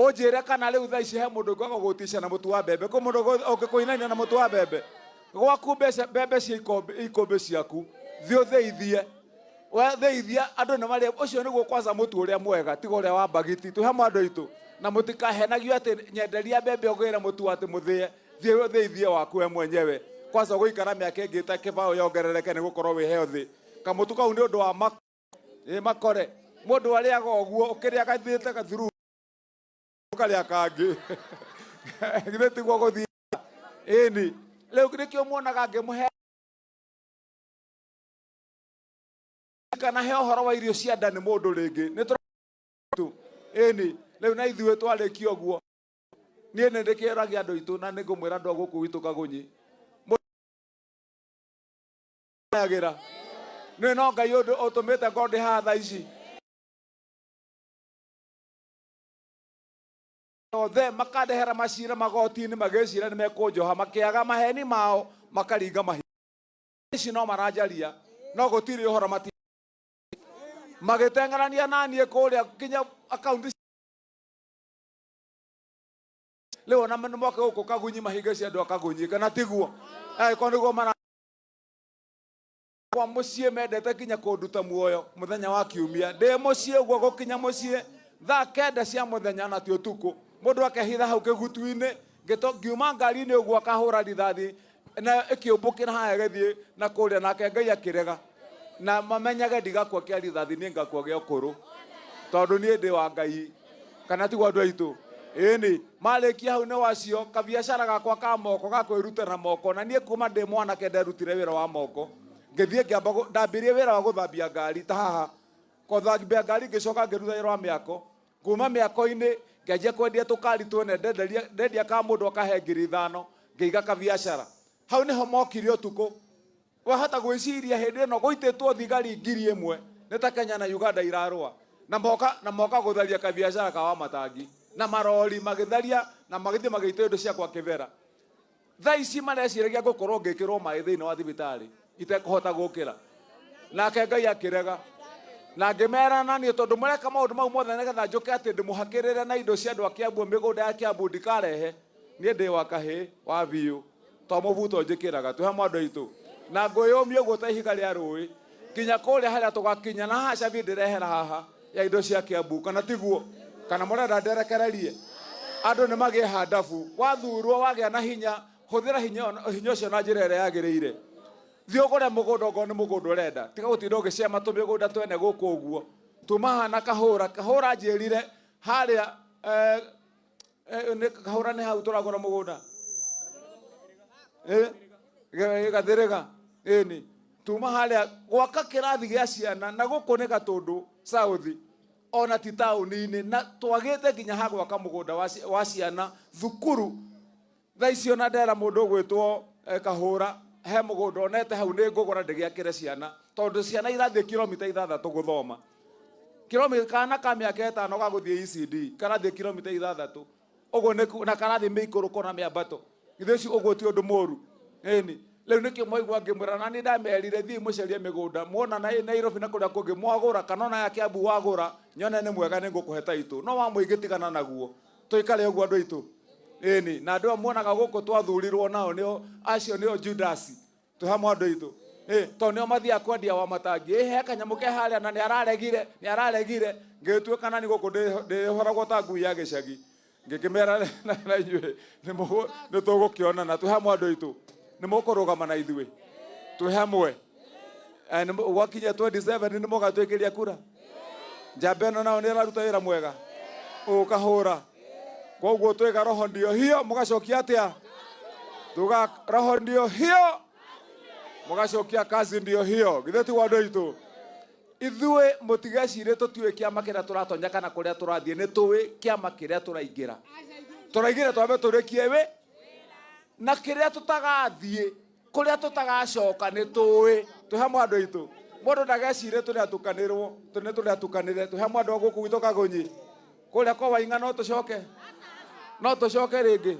Ojere kana le utha ici he mundu ngwa gutisha na mutu wa bebe ko mundu ukikuinania na mutu wa bebe gwaku bebe cia ikombe ciaku thio theithie we theithia andu na mari ucio niguo kwanza mutu uria mwega tiga uria wa bagiti tu hamwe andu itu na mutikahenagio ati nyenderia bebe ogera mutu ati muthie thio theithie waku we mwenyewe kwanza guikara miaka ingi ta kibao yongerereke ni gukorwo wi healthy kamutu kau ni undu wa makore mundu ariaga oguo ukiria gathite gathuru kalia kangi githe tigwo guthia ini leo kirikio muonaga ngimuhe kana he horo wa irio cia nda ni mundu ringi ni tu ini leo na ithuĩ twarĩkia ũguo niĩ nĩ ndĩkĩragia andũ itũ na nĩ ngũmwĩra andũ a gũkũ witũ Kagunyi agĩra nĩ no Ngai ũndũ ũtũmĩte ngondĩ haha thaa ici othe makandehera macira magoti-inĩ magĩcira nĩ mekũnjoha makĩaga maheni mao makaringa mahi ici no maranjaria no gũtirĩ ũhoro mati magĩteng'erania naniĩ kũrĩa kinya akaunti leo na meno moke huko Kagunyi mahiga cia andũ a Kagunyi kana tiguo ko niguo mara kwa muciĩ mendete kinya kũnduta muoyo muthenya wa kiumia ndĩ muciĩ guo gũkinya muciĩ thaa kenda cia muthenya na ti ũtukũ mundu akehitha hau kĩgutu-inĩ ngiuma ngari-inĩ ũguo akahũra rithathi na ĩkĩũmbũkĩra haya gĩthiĩ na kũrĩa nake Ngai akĩrega na mamenyage ndigakua kĩa rithathi niĩ ngakua gĩa ũkũrũ tondũ niĩ ndĩ wa Ngai kana tiguo andũ aitũ ĩni marĩkia hau nĩ wacio kabiacara gakwa ka moko gakwĩrutĩra moko na niĩ kuma ndĩ mwanake nderutire wĩra wa moko ngĩthiĩ ndambirie wĩra wa gũthambia ngari ta haha gũthambia ngari ngĩcoka ngĩruta wĩra wa mĩako kuma mĩako-inĩ ngĩanjia kwendia tũkari twene ndendia ka mũndũ akahe 5,000 ngĩiga kabiacara hau nĩho mokire ũtukũ wahota gwĩciria hĩndĩ ĩno gũitĩtwo thigari 1,000 nĩ ta Kenya na Uganda irarũa na moka gũtharia kabiacara ka wa matangi na marori magĩtharia na magĩthiĩ magĩitwo indo cia kwa kĩbera thaa ici mareciragia ngũkorwo ngĩkĩrwo maĩ thĩinĩ wa thibitarĩ itekũhota gũkĩra nake Ngai akĩrega na ngĩmera naniĩ tondũ mũreka maũndũ mau mothe nĩgetha njũke atĩ ndĩmũhakĩrĩre na indo cia andũ a Kiambu mĩgũnda ya Kiambu ndikarehe niĩ ndĩ wa kahĩ wa biũ to mũbuto njĩkĩraga tũhe andũ aitũ na ngũyũmia ũguo ta ihiga rĩa rũĩ kinya kũrĩa harĩa tũgakinya na haha cabi ndĩrehera haha ya indo cia Kiambu kana tiguo kana mũrenda nderekererie andũ nĩ magĩe handabu wathurwo wagĩa na hinya hũthĩra hinya ũcio na njĩra ĩrĩa yagĩrĩire thiĩ ũgũre mũgũnda okorwo nĩ mũgũnda ũrenda tiga gũtinda ũgĩcema tũmĩgũnda twene gũkũ ũguo tuma hana kahũra njĩrire harĩa kahũra nĩ hau tũragũra mũgũnda Gathĩrĩga ĩni tuma harĩa gwaka kĩrathi gĩa ciana na gũkũ nĩ Gatũndũ South ona ti taũni-inĩ na twagĩte nginya ha gwaka mũgũnda wa ciana thukuru thaa icio na ndera mũndũ ũgwĩtwo Kahũra he mũgũnda onete hau nĩ ngũgũra ndĩgĩakĩre ciana tondũ ciana irathiĩ kilomita 6 gũthoma kana ka mĩaka 5 gagũthiĩ ECD karathiĩ kilomita 6 ũguo na karathiĩ mĩikũrũko na mĩambato ithuĩ ici ũguo ti ũndũ mũru ĩni rĩu nĩkĩo mwaigua ngĩmwĩra na nĩ ndamerire thiĩ mũcarie mĩgũnda muona na Nairobi na kũrĩa kũngĩ mwagũra kana ona ya Kiambu wagũra nyone nĩ mwega nĩ ngũkũhe taitũ no wa mũingĩ tigana naguo tũikare ũguo andũ aitũ ĩni na andũ muonaga gũkũ twathurirwo nao nĩo acio nĩo Judas tũhamwe andũ aitũ to nĩo mathiaga kwendia wa matangi he kanyamũ ke harĩa na nĩ araregire ngĩtuĩka nani gũkũ ndĩhoragwo ta ngui ya gĩcagi ngĩkĩmera na inyuĩ nĩ tũgũkĩonana tũhamwe andũ aitũ nĩ mũkũrũgama na ithuĩ tũhamwe gwakinya 27 nĩ mũgatwĩkĩria kura njamba ĩno nao nĩ ĩraruta wĩra mwega Kahũra koguo twĩga roho ndio hiyo mũgacokia atĩa tuga roho ndio hiyo mũgacokia kazi ndio hiyo githĩ ti andũ aitũ ithuĩ mũtigecire tũtiũĩ kĩama kĩrĩa tũratonya kana kũrĩa tũrathiĩ nĩ tũĩ kĩama kĩrĩa tũraingĩra twambe tũrĩkie wĩ na kĩrĩa tũtagathiĩ kũrĩa tũtagacoka nĩ tũĩ tũhamwe andũ aitũ mũndũ ndagecire tũrĩatukanĩrwo nĩ tũrĩatukanĩre tũhamwe andũ a gũkũ gwitũ Kagunyi kũrĩa kwa Waing'a no tũcoke rĩngĩ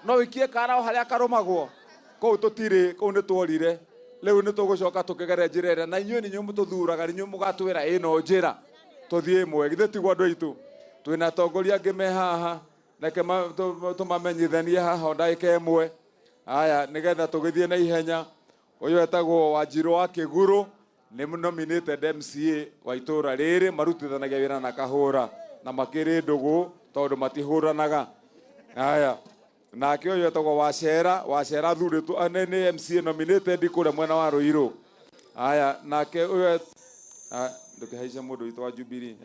no ikie kara o harĩa karũmagwo kũu tũtirĩ kũu nĩ tworire rĩu nĩ tũgũcoka tũkĩgere njĩra ĩrĩa na inyuĩ nĩ inyuĩ mũtũthuraga nĩ inyuĩ mũgatwĩra ĩno njĩra tũthiĩ ĩmwe githĩ tiguo andũ aitũ twina tongoria ngime haha nake tumamenyithanie haha ndaika imwe aya nigetha tugithie na ihenya uyu etagwo Wanjiru wa Kiguru ni nominated MCA wa itura riri marutithanagia wira na Kahura na makiri ndugu tondu matihuranaga aya nake uyu etagwo Wacera thuritwo ni MCA nominated kure mwena wa Ruiru aya nake uyu ndukihaisha mundu witu wa Jubilee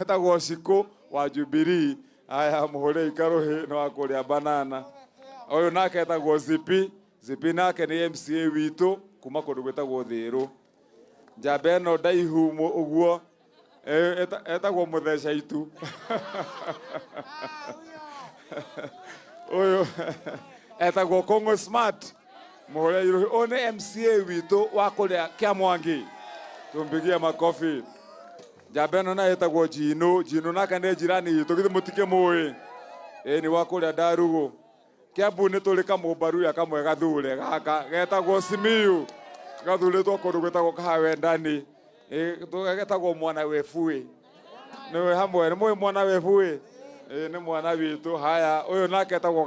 etagwo Ciku wa Jubilee aya muhuri ikaruhi no akuria banana uyu nake etagwo Zipi nake ni MCA witu kuma kundu gwetagwo Thiru njamba ino ndaihu uguo etagwo Mutheca itu uyu etagwo Kongo Smart muhuri iruhi ni MCA witu wa kuria Kiamwangi tumpigie makofi njamba ino na etagwo Jino nake ni jirani itu githi mutike mui ni wa kuria Ndarugu Kiambu ni tuli kamumbaru ya kamwe gathure gaka getagwo Simiyu gathuritwo kundu gwetagwo Kahawendani getagwo mwana wefui niwe hamwe ni mwe mwana wefui ni mwana witu haya uyu nake etagwo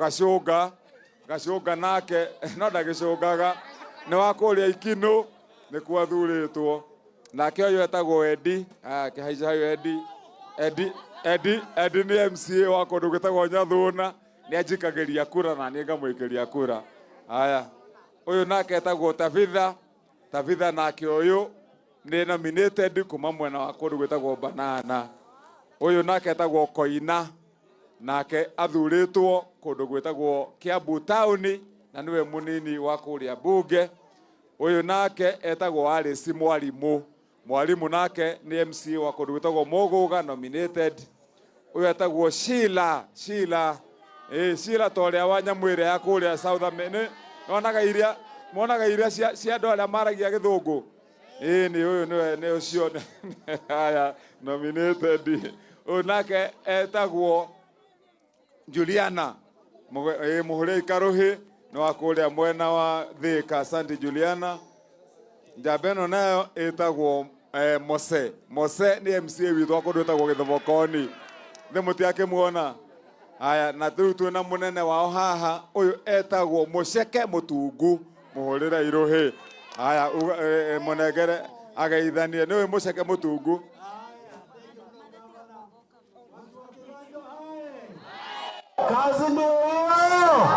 Gacunga nake no ndagicungaga ni wa kuria Ikinu ni kwathuritwo nake uyu etagwo Edi kihaica hayo Edi ni MCA wa kundu gwetagwo Nyathuna ni ajikagiria kura na ni ngamwikiria kura haya uyu nake etagwo Tabitha nake uyu ni nominated kuma mwena wa kundu gwetagwo Banana uyu nake etagwo Koina nake athuritwo kundu gwetagwo Kiambu Town na niwe munini wa kuria bunge uyu nake etagwo Alice Mwalimu nake ni MCA wa kundu gwetagwo Muguga nominated uyu etagwo Sheila toria wa Nyamwire ya kuria South America monaga iria cia andu aria maragia Githungu ni uyu ni ucio haya nominated uyu nake etagwo Juliana muhuri ikaruhi ni wa kuria mwena wa Thika asante Juliana njamba ino nayo etagwo Mose ni MCA witu wa kundu etagwo Githobokoni thi mutiake muona aya na tu na munene wao haha uyu etagwo Muceke Mutungu muhurira iruhi aya munegere ageithanie niwe Muceke Mutungu kazi ndio hiyo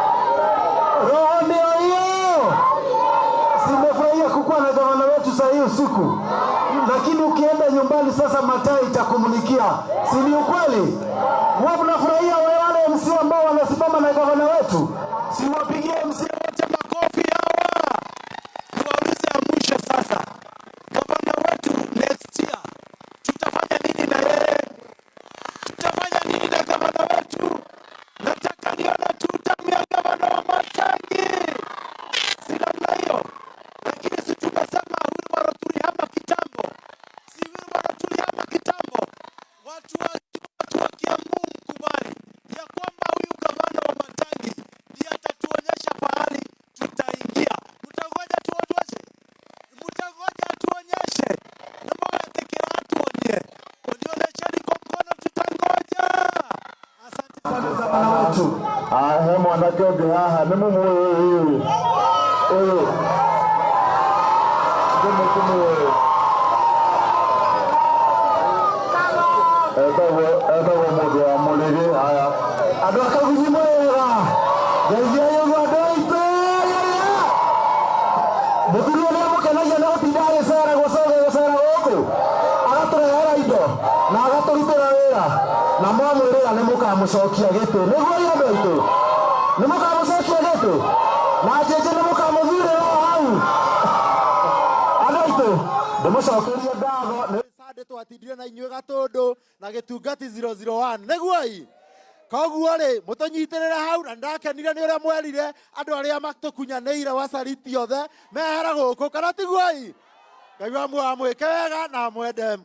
roho ndio hiyo simefurahia kukuwa na gavana wetu saa hii usiku lakini ukienda nyumbani sasa mataa itakumulikia si ni ukweli wao mnafurahia wale MC ambao wanasimama na gavana wetu si wapigie MC wote makofi hawa tuwaulize ya mwisho sasa gavana wetu next year tutafanya nini na yeye tutafanya nini na gavana wetu nataka nione tutamia gavana wa Matangi sina hiyo lakini si tunasema huyu mara tulihama kitambo si huyu mara tulihama kitambo watu wa Kiambu mkubali ya kwamba huyu gavana wa Matangi ndiye atatuonyesha pahali tutaingia mtagoja tuonyeshe na mbona tekera tuonye onyesheni kwa mkono tutangoja asante sana gavana wetu mwanake ungi haha ni mumuyu etagwo mundu wa Muligi haya andu akagunyi mwega ngeithia yugua ndoite muthuri uria mukenagia na gutinda agicera guku agaturehera indo na agaturutira wira na mwamwirira ni mukamucokia giti niguo iandu aitu ni mukamucokia giti na jeje ni mukamuthurira hau andu aitu ndimucokerie ngatho twatindire na inyuĩ Gatundu na Gĩtungati 001 nĩguo koguo rĩ mũtũnyitirĩre hau na ndakenire nĩ ũrĩa mwerire andũ arĩa matũkunyanĩire wacariti othe mehere gũkũ kana tiguo Ngai amwĩke wega na mwende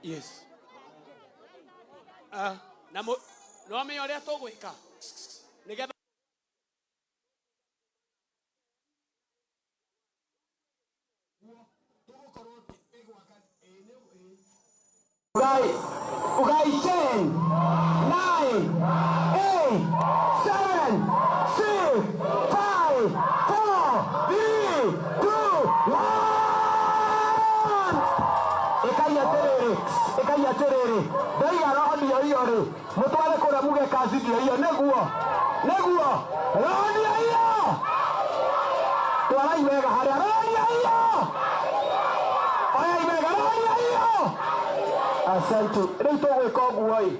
Yes. Na no me ore to gwika. Nigetha Ugai 10, 9, 8, 7, 6, 5, 4, 3, 2, 1. Ekaya terere. Dai aroni yo ri. Mutware kura muge kazi yo neguo. Roni yo. Twara iwega haria roni yo. Oya iwega roni yo. Asante. Rĩu tũgwĩka ũguo ĩ.